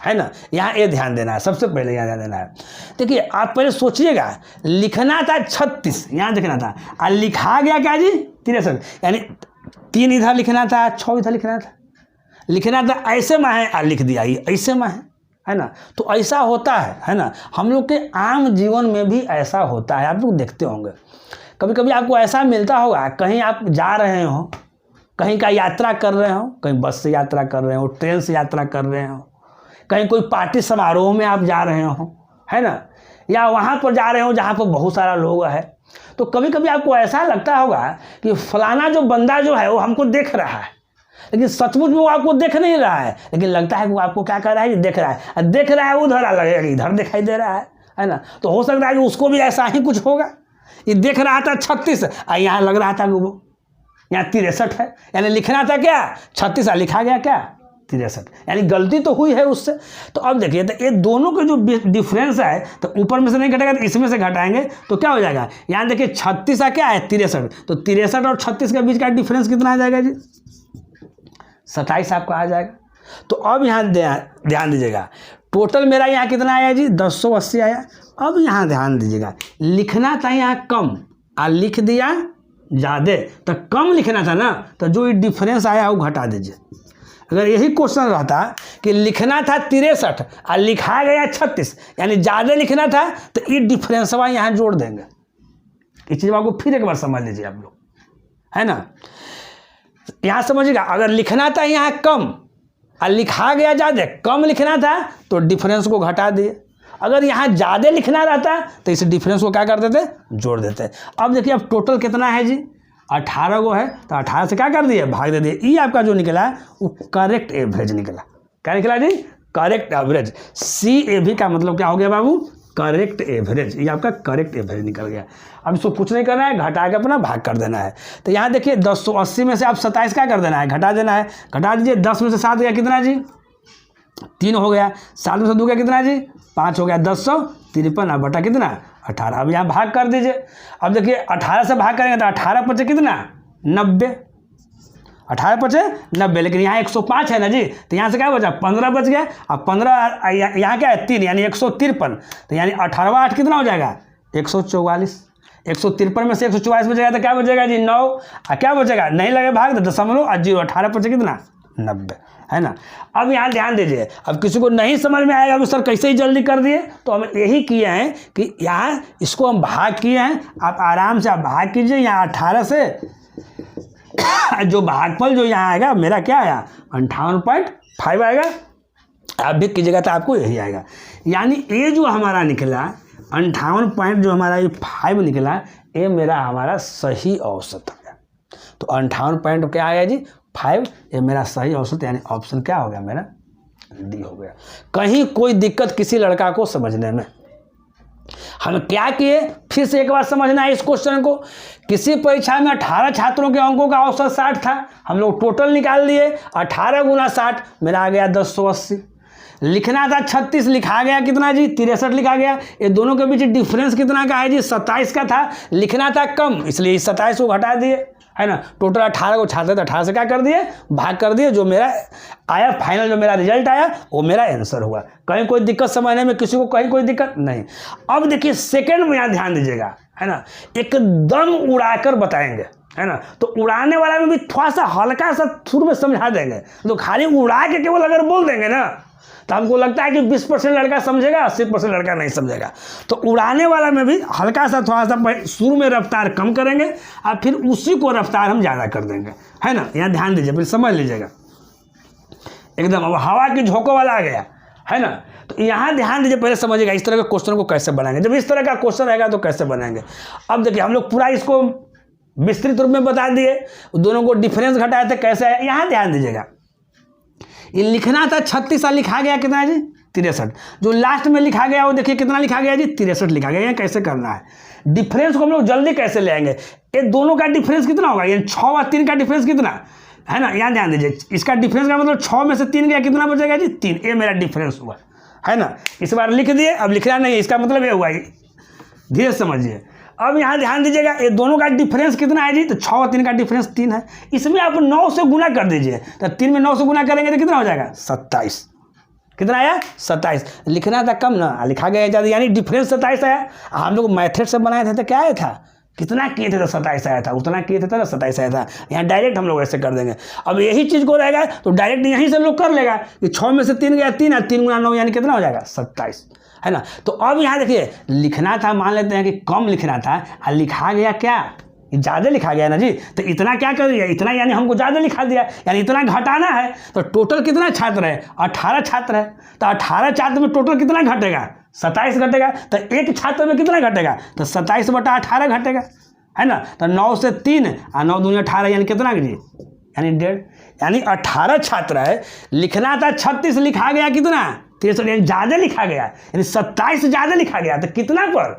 ना। यहाँ ये ध्यान देना है, सबसे पहले यहाँ ध्यान देना है। देखिए, आप पहले सोचिएगा, लिखना था 36, यहाँ लिखना था, और लिखा गया क्या जी, 63, यानी 3 इधर लिखना था, 6 इधर लिखना था, ऐसे में है और लिख दिया ये ऐसे में है ना। तो ऐसा होता है ना। हम लोग के आम जीवन में भी ऐसा होता है, आप लोग देखते होंगे, कभी कभी आपको ऐसा मिलता होगा, कहीं आप जा रहे हो, कहीं का यात्रा कर रहे हो, कहीं बस से यात्रा कर रहे हो, ट्रेन से यात्रा कर रहे हो, कहीं कोई पार्टी समारोह में आप जा रहे हो, है ना, या वहाँ पर जा रहे हो जहाँ पर बहुत सारा लोग है। तो कभी कभी आपको ऐसा लगता होगा कि फलाना जो बंदा जो है वो हमको देख रहा है, लेकिन सचमुच में वो आपको देख नहीं रहा है, लेकिन लगता है कि वो आपको क्या कर रहा है, देख रहा है, देख रहा है उधर, लगेगा कि इधर दिखाई दे रहा है ना। तो हो सकता है कि उसको भी ऐसा ही कुछ होगा, ये देख रहा था 36 और यहाँ लग रहा था कि वो यहाँ 63 है, यानी लिखना था क्या 36 लिखा गया क्या 63, यानी गलती तो हुई है उससे। तो अब देखिए, तो ये दोनों के जो डिफरेंस है, तो ऊपर में से नहीं घटेगा तो इसमें से घटाएंगे तो क्या हो जाएगा, यहाँ देखिए 36 क्या है 63, तो 63 और 36 के बीच का डिफरेंस कितना आ जाएगा जी, 27 आपका आ जाएगा। तो अब यहाँ ध्यान दीजिएगा, टोटल मेरा यहाँ कितना आया जी, 1080 आया। अब यहाँ ध्यान दीजिएगा, लिखना था यहाँ कम और लिख दिया ज़्यादा, तो कम लिखना था ना, तो जो डिफरेंस आया वो घटा दीजिए। अगर यही क्वेश्चन रहता कि लिखना था 63 और लिखा गया 36, यानी ज़्यादा लिखना था, तो ये डिफरेंस यहाँ जोड़ देंगे। इस चीज़ को फिर एक बार समझ लीजिए आप लोग, है ना। यहाँ समझिएगा, अगर लिखना था यहाँ कम और लिखा गया ज़्यादा, कम लिखना था तो डिफरेंस को घटा दिए। अगर यहाँ ज़्यादा लिखना रहता तो इस डिफरेंस को क्या कर देते, जोड़ देते। अब देखिए, अब टोटल कितना है जी, 18 को है, तो 18 से क्या कर दिए, भाग दे दिए। ये आपका जो निकला वो करेक्ट एवरेज निकला। क्या निकला जी, करेक्ट एवरेज। CAV का मतलब क्या हो गया बाबू, करेक्ट एवरेज, ये आपका करेक्ट एवरेज निकल गया। अब इसको कुछ नहीं करना है, घटा के अपना भाग कर देना है। तो यहाँ देखिए 1080 में से आप 27 क्या कर देना है, घटा देना है। घटा दीजिए, 10 में से 7 गया कितना जी, 3 हो गया। 7 में से 2 गया कितना जी, 5 हो गया। 1053 अब बटा कितना, 18। अब यहाँ भाग कर दीजिए। अब देखिए 18 से भाग करेंगे तो 18 पचे कितना, 90। 18 पचे 90, लेकिन यहाँ 105 है ना जी, तो यहाँ से क्या बचा, 15 बच गया। अब 15 यहाँ क्या है, 3 यानी 153। तो यानी 18वां 8 कितना हो जाएगा, 144। 153 में से 144 बचेगा तो क्या बचेगा जी, 9। और क्या बचेगा, नहीं लगे भाग तो दशमलव और 0, 18 पचे कितना, 90, है ना। अब यहाँ ध्यान दीजिए, अब किसी को नहीं समझ में आएगा कि सर कैसे ही जल्दी कर दिए, तो हम यही किए हैं कि यहाँ इसको हम भाग किए हैं। आप आराम से आप भाग कीजिए। यहाँ 18 से जो भागफल जो यहाँ आएगा मेरा क्या आया, 58.5 आएगा। आप भी कीजिएगा तो आपको यही आएगा। यानी ये जो हमारा निकला 58 पॉइंट जो हमारा ये 5 निकला, ये मेरा हमारा सही औसत है। तो 58 पॉइंट क्या आया जी, 5, ये मेरा सही औसत, यानी ऑप्शन क्या हो गया मेरा, डी हो गया। कहीं कोई दिक्कत किसी लड़का को समझने में, हम क्या किए, फिर से एक बार समझना है इस क्वेश्चन को। किसी परीक्षा में 18 छात्रों के अंकों का औसत 60 था, हम लोग टोटल निकाल लिए। 18 गुना 60 मेरा आ गया 1080। लिखना था 36, लिखा गया कितना जी, 63 लिखा गया। ये दोनों के बीच डिफरेंस कितना का है जी, 27 का था। लिखना था कम, इसलिए इस 27 को घटा दिए, है ना। टोटल 18 को छात्र थे, 18 से क्या कर दिए, भाग कर दिए। जो मेरा आया फाइनल, जो मेरा रिजल्ट आया वो मेरा आंसर हुआ। कहीं कोई दिक्कत समझने में किसी को कहीं कोई दिक्कत नहीं। अब देखिए सेकंड में यहाँ ध्यान दीजिएगा, है ना, एकदम उड़ाकर बताएंगे, है ना। तो उड़ाने वाला में भी थोड़ा सा हल्का सा शुरू में समझा देंगे। तो खाली उड़ा के केवल अगर बोल देंगे ना, तो हमको लगता है कि 20% लड़का समझेगा, 80% लड़का नहीं समझेगा। तो उड़ाने वाला में भी हल्का सा थोड़ा सा शुरू में रफ्तार कम करेंगे और फिर उसी को रफ्तार हम ज़्यादा कर देंगे, है ना। यहाँ ध्यान दीजिए, फिर समझ लीजिएगा एकदम। अब हवा की झोंकों वाला आ गया, है ना। तो यहाँ ध्यान दीजिए, पहले समझिएगा इस तरह के क्वेश्चन को कैसे बनाएंगे। जब इस तरह का क्वेश्चन आएगा तो कैसे बनाएंगे। अब देखिए हम लोग पूरा इसको विस्तृत रूप में बता दिए, दोनों को डिफरेंस घटाए थे कैसे है। यहाँ ध्यान दीजिएगा, ये लिखना था 36 और लिखा गया कितना जी, 63। जो लास्ट में लिखा गया वो देखिए कितना लिखा गया जी, 63 लिखा गया। ये कैसे करना है, डिफरेंस को हम लोग जल्दी कैसे ले आएंगे। ये दोनों का डिफरेंस कितना होगा, ये 6 और 3 का डिफरेंस कितना है ना। यहाँ ध्यान दीजिए, इसका डिफरेंस का मतलब 6 में से 3 गया, कितना बचेगा जी, 3। ये मेरा डिफरेंस हुआ, है ना। इस बार लिख दिए, अब लिखना नहीं है, इसका मतलब ये हुआ, धीरे समझिए। अब यहाँ ध्यान दीजिएगा, ये दोनों का डिफरेंस कितना है जी, तो 6 और 3 का डिफरेंस 3 है। इसमें आप 9 से गुना कर दीजिए, तो 3 में 9 से गुना करेंगे तो कितना हो जाएगा, 27। कितना आया, 27। लिखना था कम ना, लिखा गया ज़्यादा, यानी डिफरेंस 27 आया। हम लोग मैथड से बनाए थे तो क्या आया था, कितना किए थे तो 27 आया था, उतना किए थे तो 27 आया था। यहाँ डायरेक्ट हम लोग ऐसे कर देंगे। अब यही चीज़ को रहेगा तो डायरेक्ट यहीं से लोग कर लेगा कि 6 में से 3 गया 3 है, 3 गुना 9 यानी कितना हो जाएगा, 27, है ना। तो अब यहाँ देखिए लिखना था, मान लेते हैं कि कम लिखना था और लिखा गया क्या, ज़्यादा लिखा गया ना जी। तो इतना क्या कर दिया, इतना यानी हमको ज़्यादा लिखा दिया, यानी इतना घटाना है। तो टोटल कितना छात्र है, 18 छात्र है। तो 18 छात्र में टोटल कितना घटेगा, 27 घटेगा। तो एक छात्र में कितना घटेगा, तो 27 बटा 18 घटेगा, है ना। तो 9 से 3 और 9 दूनी 18 यानी कितना जी, यानी 1.5। यानी 18 छात्र है, लिखना था 36, लिखा गया कितना, 63, यानी ज़्यादा लिखा गया, यानी 27 ज़्यादा लिखा गया। तो कितना पर,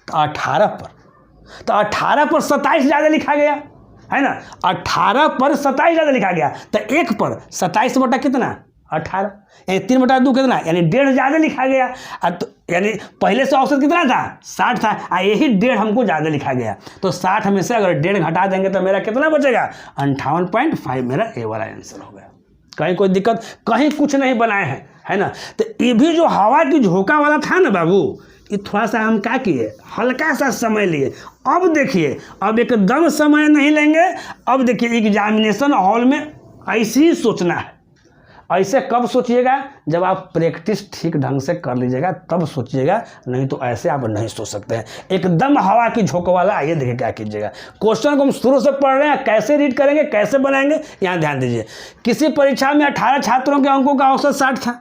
तो 18 पर। तो 18 पर 27 ज़्यादा लिखा गया, है ना। 18 पर 27 ज़्यादा लिखा गया। तो 1 पर 27 बटा कितना, 18, यानी 3 बटा 2 कितना, यानी 1.5 ज़्यादा लिखा गया। तो यानी पहले से औसत कितना था, 60 था, यही 1.5 हमको ज़्यादा लिखा गया। तो 60 में से अगर 1.5 घटा देंगे तो मेरा कितना बचेगा, 58.5 मेरा ए वाला आंसर हो गया। कहीं कोई दिक्कत, कहीं कुछ नहीं बनाए हैं, है ना। तो ये भी जो हवा की झोंका वाला था ना बाबू, ये थोड़ा सा हम क्या किए, हल्का सा समय लिए। अब देखिए, अब एकदम समय नहीं लेंगे। अब देखिए एग्जामिनेशन हॉल में ऐसे ही सोचना है। ऐसे कब सोचिएगा, जब आप प्रैक्टिस ठीक ढंग से कर लीजिएगा तब सोचिएगा, नहीं तो ऐसे आप नहीं सोच सकते हैं। एकदम हवा की झोंका वाला। आइए देखिए क्या कीजिएगा। क्वेश्चन को हम शुरू से पढ़ रहे हैं, कैसे रीड करेंगे, कैसे बनाएंगे, यहाँ ध्यान दीजिए। किसी परीक्षा में 18 छात्रों के अंकों का औसत 60 था।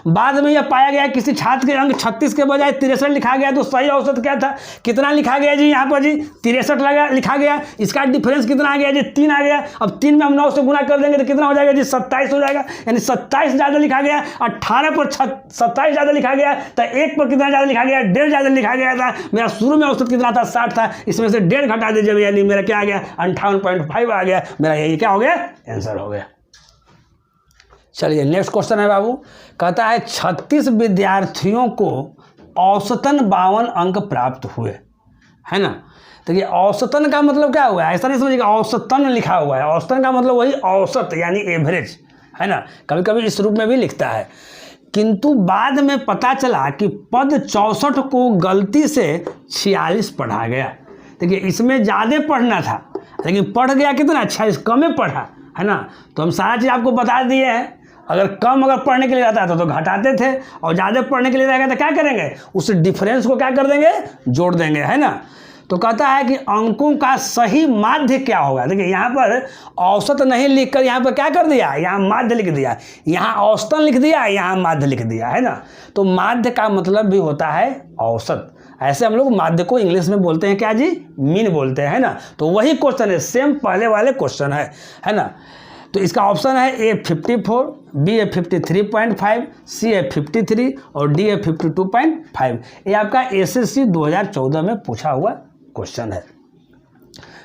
बाद में यह पाया गया किसी छात्र के अंक 36 के बजाय 63 लिखा गया, तो सही औसत क्या था, कितना लिखा गया जी यहाँ पर जी 63 लिखा गया। इसका डिफरेंस कितना आ गया जी 3 आ गया। अब 3 में हम 9 से गुना कर देंगे तो कितना हो जाएगा जी 27 हो जाएगा, यानी 27 ज़्यादा लिखा गया। 18 पर 27 ज़्यादा लिखा गया, तो 1 पर कितना ज़्यादा लिखा गया, 1.5 ज़्यादा लिखा गया था। मेरा शुरू में औसत कितना था 60 था, इसमें से 1.5 घटा दीजिए, यानी मेरा क्या आ गया 58.5 आ गया। मेरा यही क्या हो गया, आंसर हो गया। चलिए नेक्स्ट क्वेश्चन है बाबू, कहता है 36 विद्यार्थियों को औसतन 52 अंक प्राप्त हुए, है ना। तो ये औसतन का मतलब क्या हुआ है, ऐसा नहीं समझिएगा औसतन लिखा हुआ है। औसतन का मतलब वही औसत यानी एवरेज, है ना। कभी कभी इस रूप में भी लिखता है। किंतु बाद में पता चला कि पद 64 को गलती से 46 पढ़ा गया। देखिए इसमें ज़्यादा पढ़ना था, लेकिन पढ़ गया कितना 46, कम पढ़ा, है ना। तो हम सारा चीज़ आपको बता दिए हैं। अगर पढ़ने के लिए रहता था तो घटाते थे, और ज़्यादा पढ़ने के लिए रहेगा तो क्या करेंगे, उस डिफरेंस को क्या कर देंगे, जोड़ देंगे, है ना। तो कहता है कि अंकों का सही माध्य क्या होगा। देखिए यहाँ पर औसत नहीं लिखकर यहाँ पर क्या कर दिया, यहाँ माध्य लिख दिया, यहाँ औसतन लिख दिया, यहाँ माध्य लिख दिया, है ना। तो माध्य का मतलब भी होता है औसत। ऐसे हम लोग माध्य को इंग्लिश में बोलते हैं क्या जी, मीन बोलते हैं, है ना। तो वही क्वेश्चन है, सेम पहले वाले क्वेश्चन है ना। तो इसका ऑप्शन है ए 54, बी ए 53.5, सी ए 53 और डी ए 52.5। ये आपका एसएससी 2014 में पूछा हुआ क्वेश्चन है।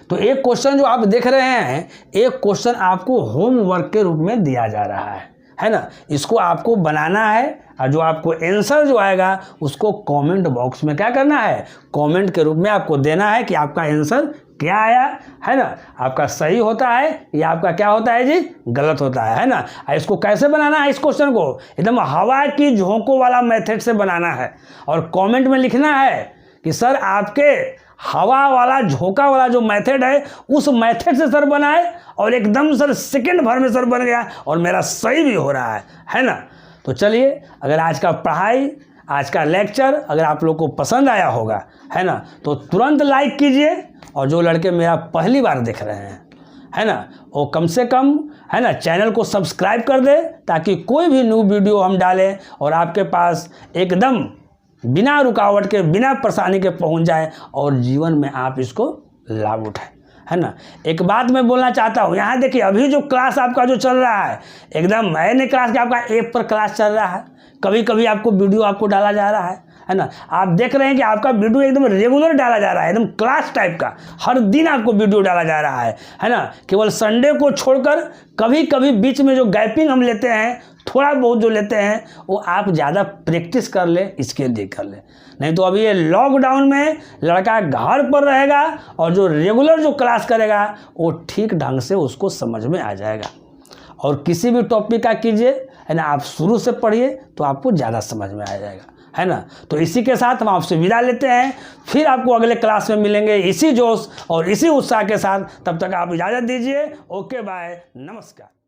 तो एक क्वेश्चन जो आप देख रहे हैं, एक क्वेश्चन आपको होमवर्क के रूप में दिया जा रहा है ना। इसको आपको बनाना है, और जो आपको आंसर जो आएगा उसको कमेंट बॉक्स में क्या करना है, कमेंट के रूप में आपको देना है कि आपका आंसर क्या आया, है ना। आपका सही होता है या आपका क्या होता है जी, गलत होता है ना। इसको कैसे बनाना है, इस क्वेश्चन को एकदम हवा की झोंकों वाला मेथड से बनाना है, और कमेंट में लिखना है कि सर आपके हवा वाला झोंका वाला जो मेथड है उस मेथड से सर बनाए, और एकदम सर सेकंड भर में सर बन गया और मेरा सही भी हो रहा है ना। तो चलिए, अगर आज का पढ़ाई, आज का लेक्चर अगर आप लोग को पसंद आया होगा, है ना, तो तुरंत लाइक कीजिए। और जो लड़के मेरा पहली बार देख रहे हैं, है ना, वो कम से कम, है ना, चैनल को सब्सक्राइब कर दे, ताकि कोई भी न्यू वीडियो हम डालें और आपके पास एकदम बिना रुकावट के, बिना परेशानी के पहुंच जाए, और जीवन में आप इसको लाभ उठाएं, है ना। एक बात मैं बोलना चाहता हूँ, यहाँ देखिए अभी जो क्लास आपका जो चल रहा है, एकदम नए क्लास के आपका ऐप पर क्लास चल रहा है। कभी कभी आपको वीडियो आपको डाला जा रहा है ना। आप देख रहे हैं कि आपका वीडियो एकदम रेगुलर डाला जा रहा है, एकदम क्लास टाइप का, हर दिन आपको वीडियो डाला जा रहा है ना। केवल संडे को छोड़कर कभी कभी बीच में जो गैपिंग हम लेते हैं, थोड़ा बहुत जो लेते हैं, वो आप ज़्यादा प्रैक्टिस कर ले, इसके लिए कर ले। नहीं तो अभी ये लॉकडाउन में लड़का घर पर रहेगा, और जो रेगुलर जो क्लास करेगा वो ठीक ढंग से उसको समझ में आ जाएगा। और किसी भी टॉपिक का कीजिए, है ना, आप शुरू से पढ़िए तो आपको ज़्यादा समझ में आ जाएगा, है ना। तो इसी के साथ हम आपसे विदा लेते हैं, फिर आपको अगले क्लास में मिलेंगे इसी जोश और इसी उत्साह के साथ। तब तक आप इजाज़त दीजिए। ओके बाय, नमस्कार।